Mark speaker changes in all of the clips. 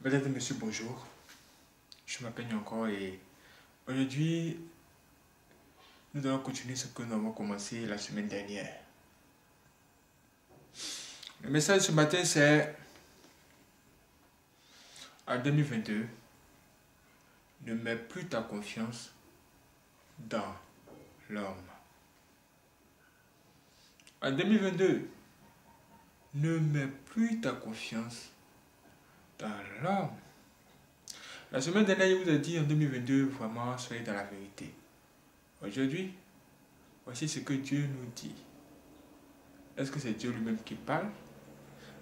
Speaker 1: Mesdames et messieurs, bonjour. Je m'appelle encore et aujourd'hui, nous allons continuer ce que nous avons commencé la semaine dernière. Le message de ce matin, c'est en 2022, ne mets plus ta confiance dans l'homme. En 2022, ne mets plus ta confiance dans l'homme. La semaine dernière, je vous ai dit en 2022, vraiment, soyez dans la vérité. Aujourd'hui, voici ce que Dieu nous dit. Est-ce que c'est Dieu lui-même qui parle?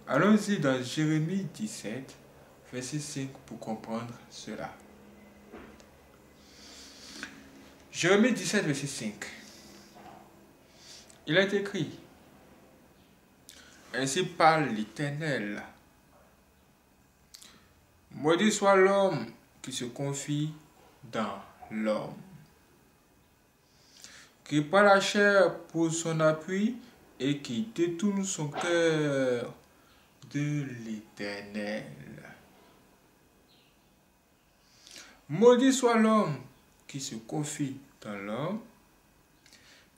Speaker 1: Allons-y dans Jérémie 17, verset 5 pour comprendre cela. Jérémie 17, verset 5. Il est écrit: ainsi parle l'Éternel. Maudit soit l'homme qui se confie dans l'homme, qui prend la chair pour son appui et qui détourne son cœur de l'Éternel. Maudit soit l'homme qui se confie dans l'homme,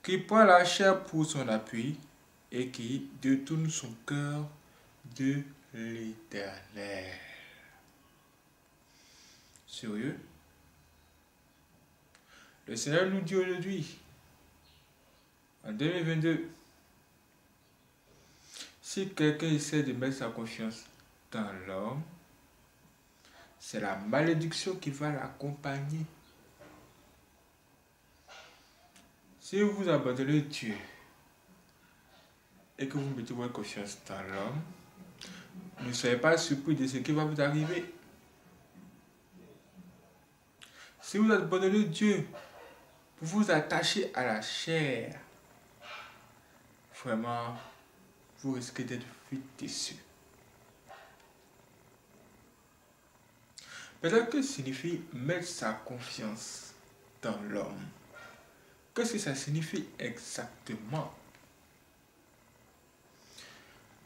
Speaker 1: qui prend la chair pour son appui et qui détourne son cœur de l'Éternel. Sérieux? Le Seigneur nous dit aujourd'hui, en 2022, si quelqu'un essaie de mettre sa confiance dans l'homme, c'est la malédiction qui va l'accompagner. Si vous abandonnez Dieu et que vous mettez votre confiance dans l'homme, ne soyez pas surpris de ce qui va vous arriver. Si vous abandonnez Dieu pour vous attacher à la chair, vraiment, vous risquez d'être vite déçu. Maintenant, que signifie mettre sa confiance dans l'homme? Qu'est-ce que ça signifie exactement?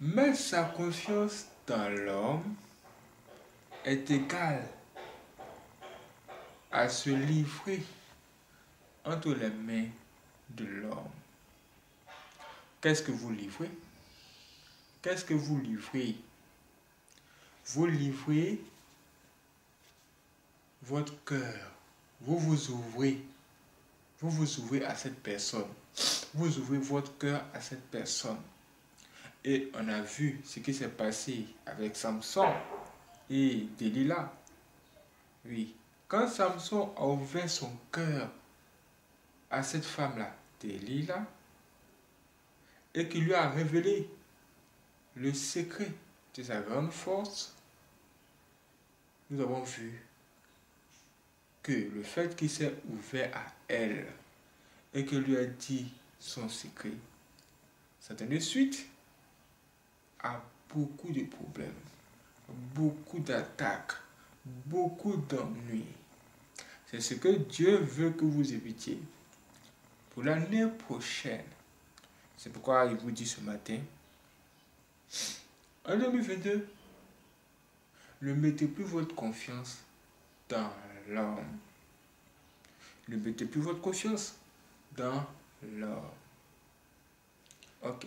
Speaker 1: Mettre sa confiance dans l'homme est égal à se livrer entre les mains de l'homme. Qu'est-ce que vous livrez? Qu'est-ce que vous livrez? Vous livrez votre cœur. Vous vous ouvrez. Vous vous ouvrez à cette personne. Vous ouvrez votre cœur à cette personne. Et on a vu ce qui s'est passé avec Samson et Delilah. Oui. Quand Samson a ouvert son cœur à cette femme-là, Delilah, et qu'il lui a révélé le secret de sa grande force, nous avons vu que le fait qu'il s'est ouvert à elle et qu'il lui a dit son secret, ça donne suite à beaucoup de problèmes, beaucoup d'attaques, beaucoup d'ennuis. C'est ce que Dieu veut que vous évitiez pour l'année prochaine. C'est pourquoi il vous dit ce matin, en 2022, ne mettez plus votre confiance dans l'homme. Ne mettez plus votre confiance dans l'homme. Ok.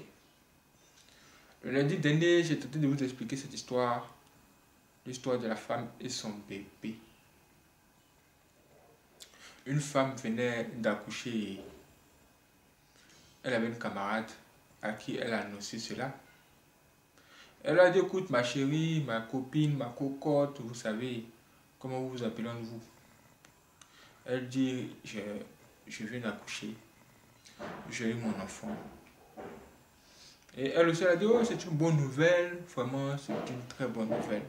Speaker 1: Le lundi dernier, j'ai tenté de vous expliquer cette histoire, l'histoire de la femme et son bébé. Une femme venait d'accoucher. Elle avait une camarade à qui elle a annoncé cela. Elle a dit: écoute ma chérie, ma copine, ma cocotte, vous savez, comment vous vous appelez vous? Elle dit: je viens d'accoucher. J'ai eu mon enfant. Et elle aussi a dit: oh, c'est une bonne nouvelle, vraiment, c'est une très bonne nouvelle.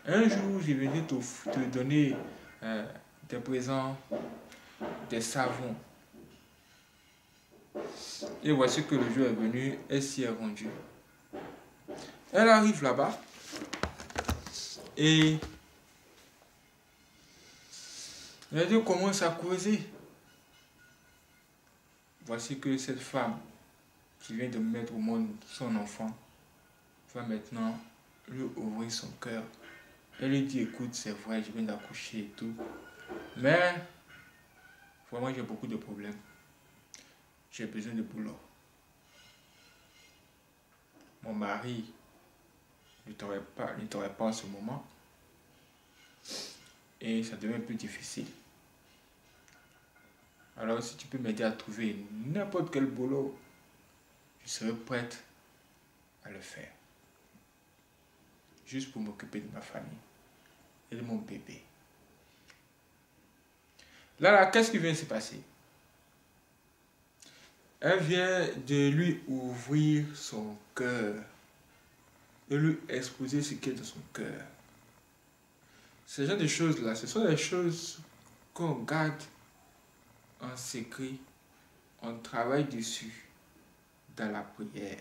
Speaker 1: Un jour, je venais te donner des présents, des savons. Et voici que le jour est venu, elle s'y est rendue. Elle arrive là-bas et les deux commencent à causer. Voici que cette femme qui vient de mettre au monde son enfant va maintenant lui ouvrir son cœur Elle lui dit, écoute, c'est vrai, je viens d'accoucher et tout. Mais, vraiment, j'ai beaucoup de problèmes. J'ai besoin de boulot. Mon mari ne travaille pas en ce moment. Et ça devient un peu difficile. Alors, si tu peux m'aider à trouver n'importe quel boulot, je serai prête à le faire. Juste pour m'occuper de ma famille et de mon bébé. Là, qu'est-ce qui vient de se passer? Elle vient de lui ouvrir son cœur, de lui exposer ce qui est dans son cœur. Ce genre de choses-là, ce sont des choses qu'on garde en secret, on travaille dessus dans la prière.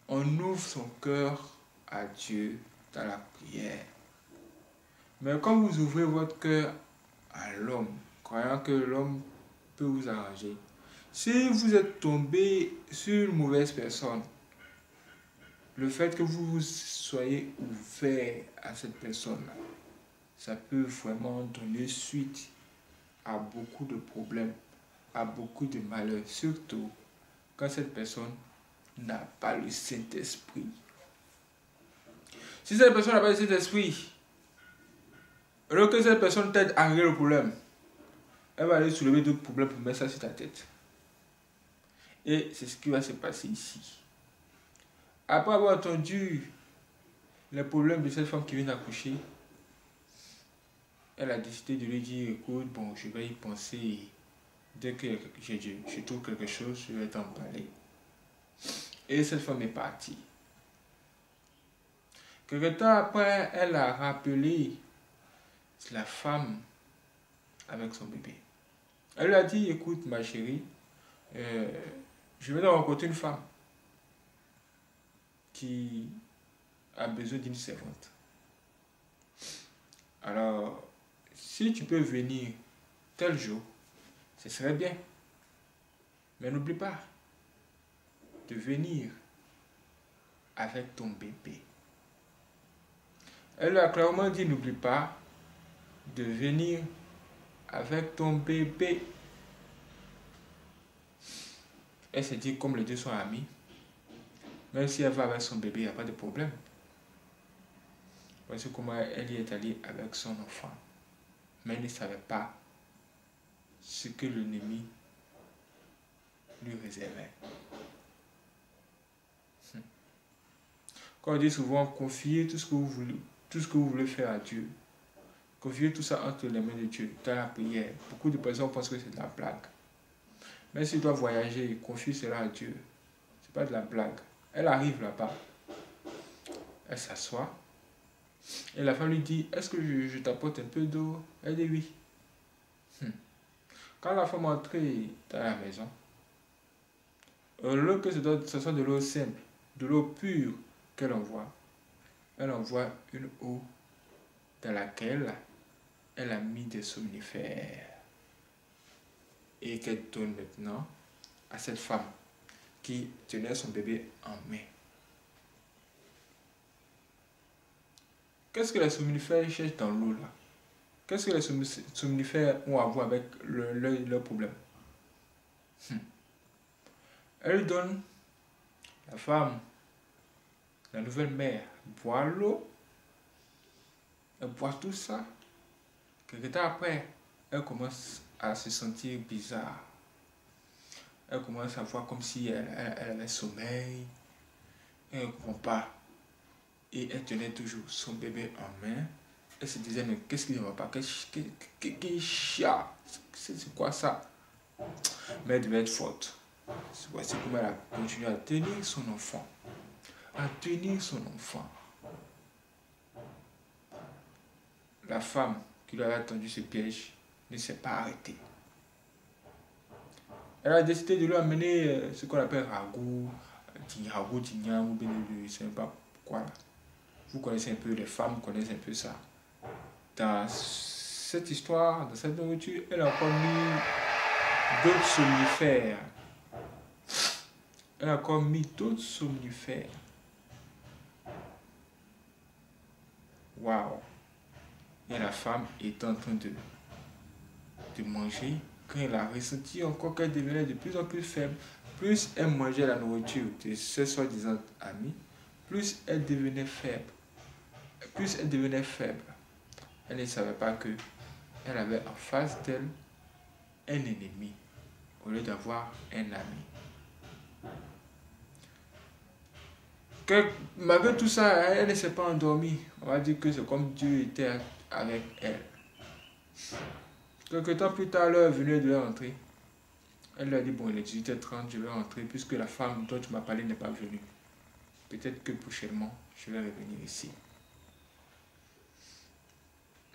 Speaker 1: On ouvre son cœur à Dieu dans la prière. Mais quand vous ouvrez votre cœur à l'homme, croyant que l'homme peut vous arranger, si vous êtes tombé sur une mauvaise personne, le fait que vous soyez ouvert à cette personne-là, ça peut vraiment donner suite à beaucoup de problèmes, à beaucoup de malheurs, surtout quand cette personne n'a pas le Saint-Esprit. Si cette personne n'a pas le Saint-Esprit, alors que cette personne t'aide à régler le problème, elle va aller soulever d'autres problèmes pour mettre ça sur ta tête. Et c'est ce qui va se passer ici. Après avoir entendu les problèmes de cette femme qui vient d'accoucher, elle a décidé de lui dire, écoute, bon, je vais y penser. Dès que je trouve quelque chose, je vais t'en parler. Et cette femme est partie. Quelque temps après, elle a rappelé la femme avec son bébé. Elle lui a dit, écoute ma chérie, je vais te rencontrer une femme qui a besoin d'une servante. Alors, si tu peux venir tel jour, ce serait bien. Mais n'oublie pas de venir avec ton bébé. Elle a clairement dit, n'oublie pas de venir avec ton bébé. Elle s'est dit, comme les deux sont amis, même si elle va avec son bébé, il n'y a pas de problème. Voici comment elle y est allée avec son enfant. Mais elle ne savait pas ce que l'ennemi lui réservait. Quand on dit souvent, confiez tout ce que vous voulez faire à Dieu. Confiez tout ça entre les mains de Dieu, dans la prière. Beaucoup de personnes pensent que c'est de la blague. Mais si tu dois voyager, confie cela à Dieu. Ce n'est pas de la blague. Elle arrive là-bas. Elle s'assoit. Et la femme lui dit, est-ce que je t'apporte un peu d'eau? Elle dit oui. Quand la femme est entrée dans la maison, au lieu que ce soit de l'eau simple, de l'eau pure qu'elle envoie, elle envoie une eau dans laquelle elle a mis des somnifères et qu'elle donne maintenant à cette femme qui tenait son bébé en main. Qu'est-ce que les somnifères cherchent dans l'eau là? Qu'est-ce que les somnifères ont à voir avec leur problème? Elle lui donne, la femme, la nouvelle mère, boit l'eau, elle boit tout ça. Quelque temps après, elle commence à se sentir bizarre. Elle commence à voir comme si elle avait sommeil. Elle ne comprend pas. Et elle tenait toujours son bébé en main. Elle se disait, mais qu'est-ce qui ne va pas? C'est quoi ça? Mais elle devait être forte. Voici comment elle a continué à tenir son enfant. À tenir son enfant. La femme qui lui avait tendu ce piège ne s'est pas arrêtée. Elle a décidé de lui amener ce qu'on appelle ragoût, d'igname, ou bien je ne sais pas quoi là. Vous connaissez un peu, les femmes connaissent un peu ça. Dans cette histoire, dans cette nourriture, elle a encore mis d'autres somnifères. Elle a encore mis d'autres somnifères. Waouh! Et la femme est en train de manger quand elle a ressenti encore qu'elle devenait de plus en plus faible. Plus elle mangeait la nourriture de ses soi-disant amis, plus elle devenait faible. Plus elle devenait faible. Elle ne savait pas que elle avait en face d'elle un ennemi au lieu d'avoir un ami. Malgré tout ça, elle ne s'est pas endormie. On va dire que c'est comme Dieu était avec elle. Quelque temps plus tard, l'heure est venue de rentrer. Elle lui a dit, bon, il est 18h30, je vais rentrer puisque la femme dont tu m'as parlé n'est pas venue. Peut-être que prochainement, je vais revenir ici.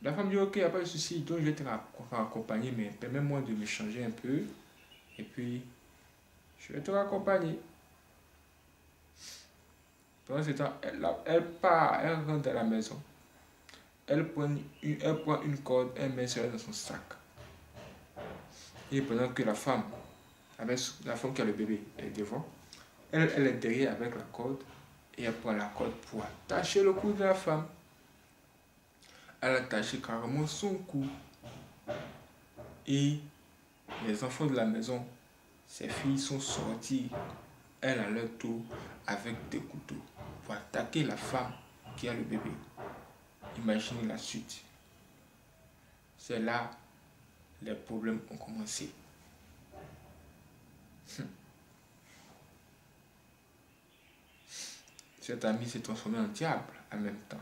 Speaker 1: La femme dit, ok, il n'y a pas de souci, donc je vais te raccompagner, mais permets-moi de me changer un peu. Et puis, je vais te raccompagner. Pendant ce temps, elle part, elle rentre dans la maison. Elle prend une corde, elle met cela dans son sac. Et pendant que la femme qui a le bébé, est devant, elle est derrière avec la corde. Et elle prend la corde pour attacher le cou de la femme. Elle a attaché carrément son cou. Et les enfants de la maison, ses filles sont sorties, elles à leur tour, avec des couteaux pour attaquer la femme qui a le bébé. Imaginez la suite. C'est là les problèmes ont commencé. Cet ami s'est transformé en diable en même temps.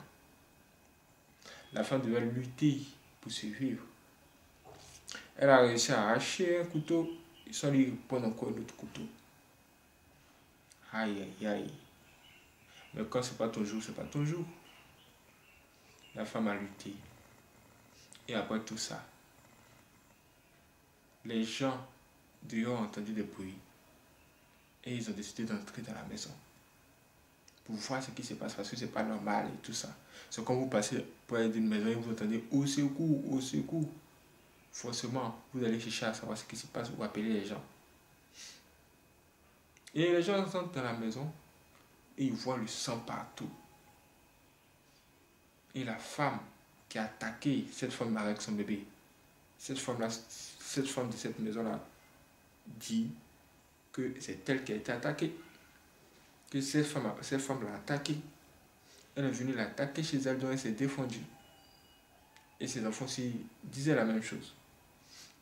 Speaker 1: La femme devait lutter pour survivre. Elle a réussi à arracher un couteau, ils sont lui prendre encore un autre couteau. Aïe, aïe, aïe. Mais quand c'est pas ton jour, c'est pas ton jour. La femme a lutté. Et après tout ça, les gens dehors ont entendu des bruits. Et ils ont décidé d'entrer dans la maison. Pour voir ce qui se passe, parce que c'est pas normal et tout ça. C'est quand vous passez près d'une maison et vous entendez au secours, au secours. Forcément, vous allez chercher à savoir ce qui se passe, vous appelez les gens. Et les gens entrent dans la maison et ils voient le sang partout. Et la femme qui a attaqué cette femme avec son bébé, cette femme de cette maison-là, dit que c'est elle qui a été attaquée. Que cette femme l'a attaquée. Elle est venue l'attaquer chez elle, donc elle s'est défendue. Et ses enfants aussi disaient la même chose.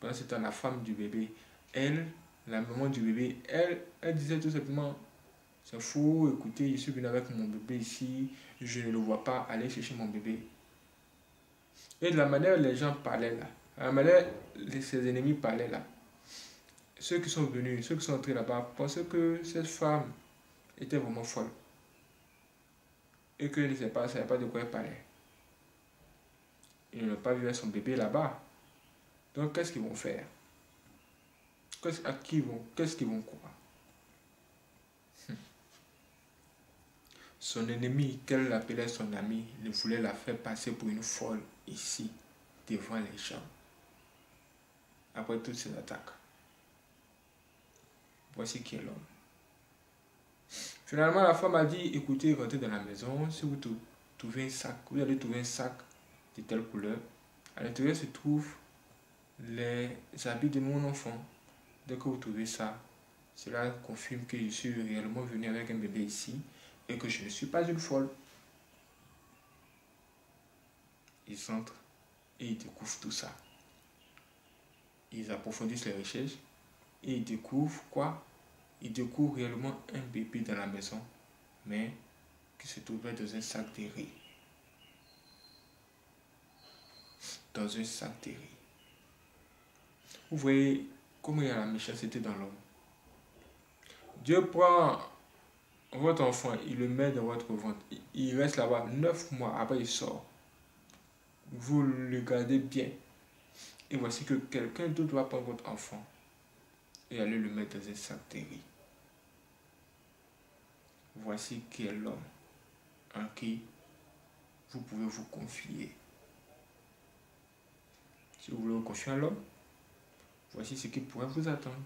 Speaker 1: Pendant ce temps, la femme du bébé, elle, la maman du bébé, elle disait tout simplement, c'est faux, écoutez, je suis venu avec mon bébé ici, je ne le vois pas, allez chercher mon bébé. Et de la manière les gens parlaient là, de la manière ses ennemis parlaient là, ceux qui sont venus, ceux qui sont entrés là-bas, pensaient que cette femme était vraiment folle. Et qu'elle ne savait pas de quoi elle parlait. Ils n'ont pas vu son bébé là-bas. Donc qu'est-ce qu'ils vont faire? Qu'est-ce qu'ils vont croire? Son ennemi, qu'elle appelait son ami, ne voulait la faire passer pour une folle ici, devant les gens. Après toutes ces attaques. Voici qui est l'homme. Finalement, la femme a dit, écoutez, rentrez dans la maison, si vous trouvez un sac, vous allez trouver un sac de telle couleur. À l'intérieur se trouvent les habits de mon enfant. Dès que vous trouvez ça, cela confirme que je suis réellement venu avec un bébé ici et que je ne suis pas une folle. Ils entrent et ils découvrent tout ça. Ils approfondissent les recherches et ils découvrent quoi? Ils découvrent réellement un bébé dans la maison, mais qui se trouvait dans un sac de riz. Dans un sac de riz. Vous voyez comment il y a la méchanceté dans l'homme. Dieu prend votre enfant, il le met dans votre ventre. Il reste là-bas 9 mois, après il sort. Vous le gardez bien. Et voici que quelqu'un d'autre doit prendre votre enfant et aller le mettre dans un sac de riz. Voici qui est l'homme en qui vous pouvez vous confier. Si vous voulez vous confier à l'homme, voici ce qui pourrait vous attendre.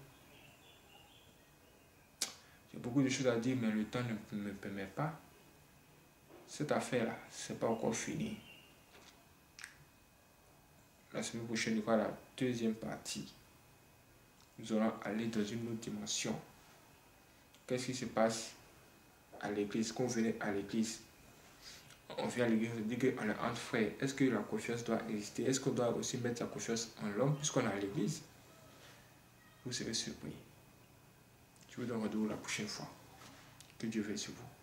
Speaker 1: J'ai beaucoup de choses à dire, mais le temps ne me permet pas. Cette affaire-là, c'est pas encore fini. la semaine prochaine, il y aura la deuxième partie. Nous allons aller dans une autre dimension. Qu'est-ce qui se passe à l'église? Quand on venait à l'église, on vient à l'église, on dit qu'on est entre frères. Est-ce que la confiance doit exister? Est-ce qu'on doit aussi mettre sa confiance en l'homme puisqu'on est à l'église? Vous serez surpris. Je vous donne rendez-vous la prochaine fois. Que Dieu veille sur vous.